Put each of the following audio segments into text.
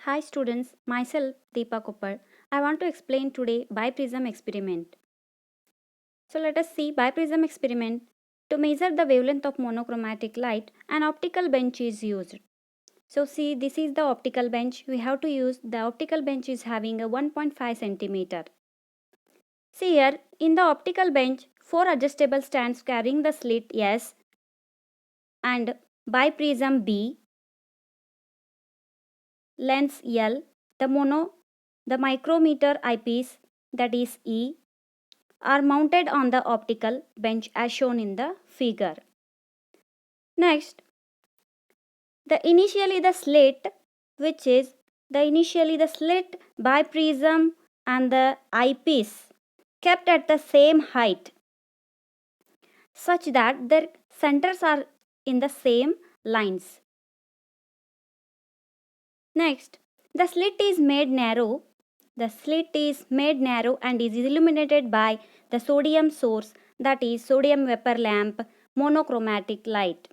Hi students, myself Deepa Koppar. I want to explain today Biprism Experiment. So let us see Biprism Experiment. To measure the wavelength of monochromatic light, an optical bench is used. So see, this is the optical bench. We have to use the optical bench is having a 1.5 centimeter. See here, in the optical bench, 4 adjustable stands carrying the slit S and biprism B, lens L, the micrometer eyepiece that is E, are mounted on the optical bench as shown in the figure. Next, the slit, which is initially the slit, biprism and the eyepiece kept at the same height such that their centers are in the same lines. Next, the slit is made narrow. The slit is made narrow and is illuminated by the sodium source, that is sodium vapor lamp monochromatic light.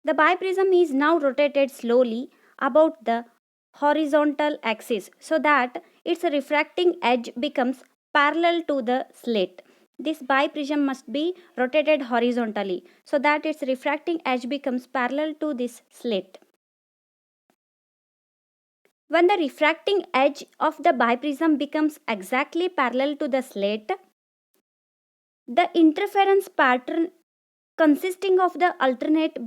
The biprism is now rotated slowly about the horizontal axis so that its refracting edge becomes parallel to the slit. This biprism must be rotated horizontally so that its refracting edge becomes parallel to this slit. When the refracting edge of the biprism becomes exactly parallel to the slit, the interference pattern consisting of the alternate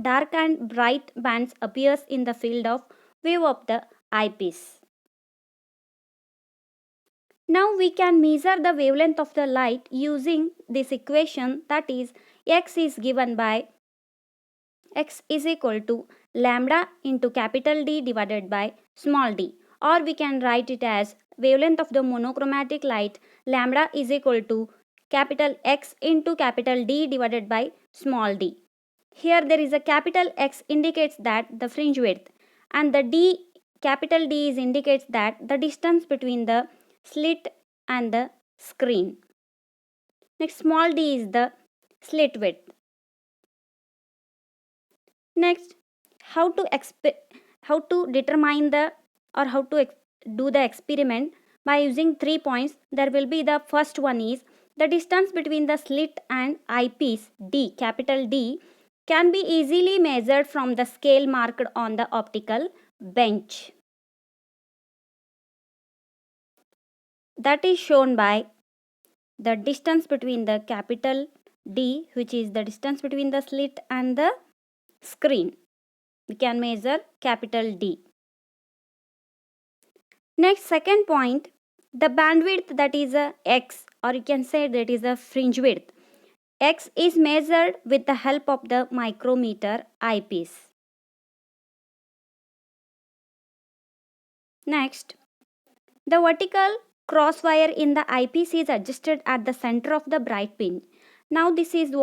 dark and bright bands appears in the field of view of the eyepiece. Now we can measure the wavelength of the light using this equation, that is x is given by x is equal to lambda into capital D divided by small d, or we can write it as wavelength of the monochromatic light lambda is equal to capital X into capital D divided by small d. Here there is a capital X indicates that the fringe width, and the D, capital D is indicates that the distance between the slit and the screen. Next, small d is the slit width. Next, how to determine the or how to do the experiment by using 3 points. There will be the first one is the distance between the slit and eyepiece D, capital D, can be easily measured from the scale marked on the optical bench. That is shown by the distance between the capital D, which is the distance between the slit and the screen. We can measure capital D. Next, second point, the bandwidth, that is a x, or you can say that is a fringe width. X is measured with the help of the micrometer eyepiece. Next, the vertical crosswire in the eyepiece is adjusted at the center of the bright pin. Now this is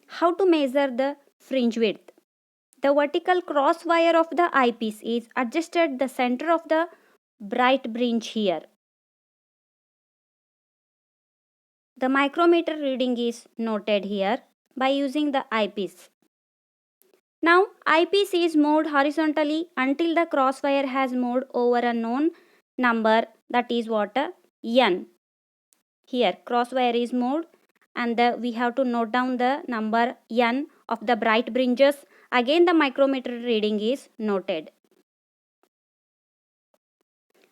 how to measure the fringe width. The vertical crosswire of the eyepiece is adjusted at the center of the bright fringe here. The micrometer reading is noted here by using the eyepiece. Now eyepiece is moved horizontally until the crosswire has moved over a known number, that is n. Here crosswire is moved and we have to note down the number n of the bright fringes. Again the micrometer reading is noted.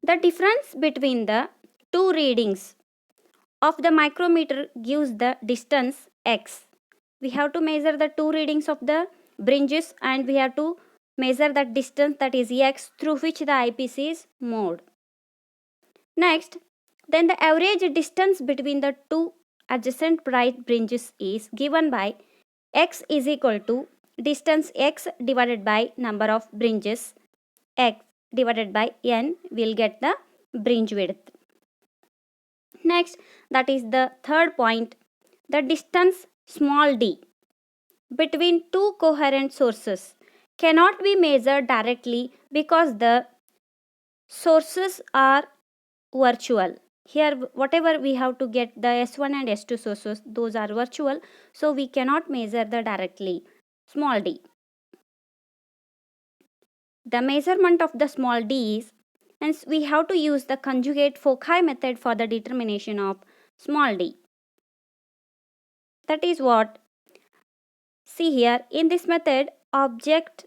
The difference between the two readings of the micrometer gives the distance x. We have to measure the two readings of the fringes and we have to measure that distance, that is x, through which the eyepiece is moved. Next, then the average distance between the two adjacent bright fringes is given by x is equal to distance x divided by number of fringes, x divided by n, will get the fringe width. Next, that is the third point, the distance small d between two coherent sources cannot be measured directly because the sources are virtual. Here whatever we have to get the S1 and S2 sources, those are virtual, so we cannot measure the directly small d. the measurement of the small d is, hence we have to use the conjugate foci method for the determination of small d. That is what, see here, in this method object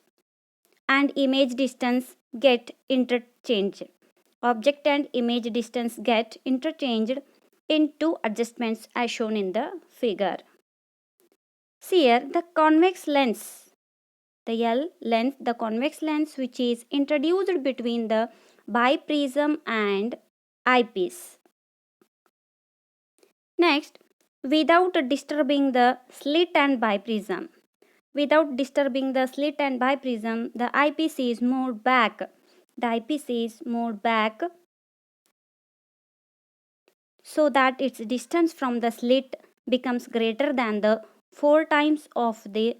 and image distance get interchanged. Object and image distance get interchanged in two adjustments as shown in the figure. See here, the convex lens, the L lens, the convex lens which is introduced between the biprism and eyepiece. Next, without disturbing the slit and biprism. Without disturbing the slit and biprism, the eyepiece is moved back. The eyepiece is moved back so that its distance from the slit becomes greater than the 4 times of the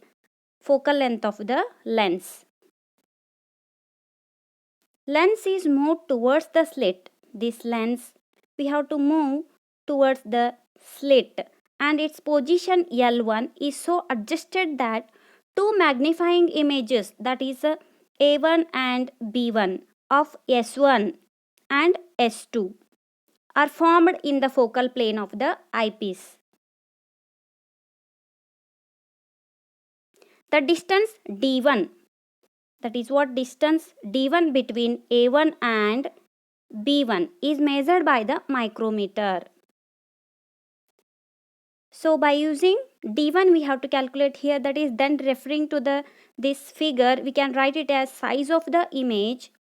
focal length of the lens. Lens is moved towards the slit. This lens we have to move towards the slit, and its position L1 is so adjusted that two magnifying images, that is A1 and B1 of S1 and S2, are formed in the focal plane of the eyepiece. The distance D1, that is what distance D1 between A1 and B1 is measured by the micrometer. So by using D1 we have to calculate here, that is then referring to this figure we can write it as size of the image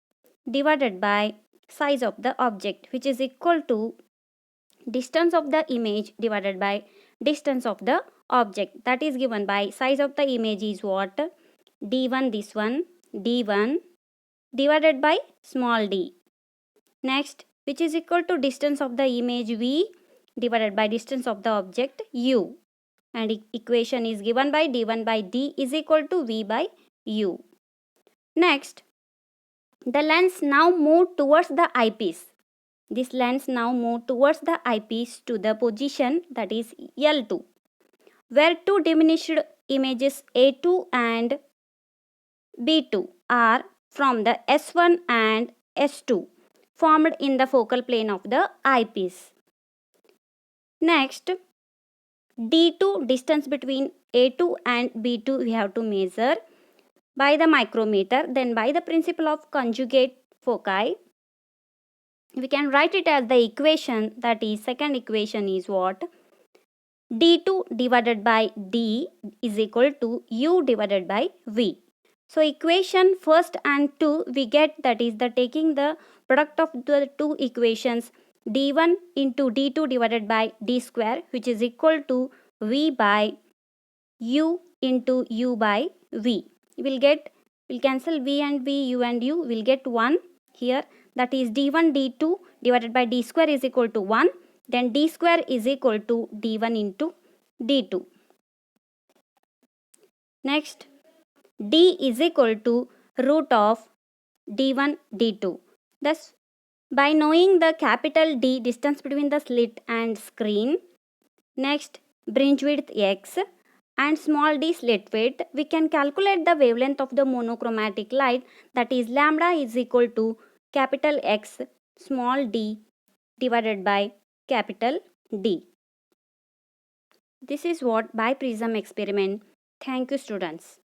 divided by size of the object, which is equal to distance of the image divided by distance of the object. That is given by size of the image is what? D1, this one, D1 divided by small d. Next, which is equal to distance of the image V divided by distance of the object U. And equation is given by D1 by D is equal to V by U. Next, the lens now moved towards the eyepiece. This lens now moved towards the eyepiece to the position, that is L2, where two diminished images A2 and B2 are from the S1 and S2 formed in the focal plane of the eyepiece. Next, D2, distance between A2 and B2 we have to measure by the micrometer. Then by the principle of conjugate foci, we can write it as the equation, that is second equation is what? D2 divided by D is equal to U divided by V. So equation first and 2 we get, that is the taking the product of the two equations, d1 into d2 divided by d square, which is equal to v by u into u by v. We'll cancel v and v, u and u, will get 1 here, that is d1 d2 divided by d square is equal to 1, then d square is equal to d1 into d2. Next, d is equal to root of d1 d2. Thus, by knowing the capital D, distance between the slit and screen, next fringe width x and small d slit width, we can calculate the wavelength of the monochromatic light, that is lambda is equal to capital X small d divided by capital D. This is what Biprism experiment. Thank you, students.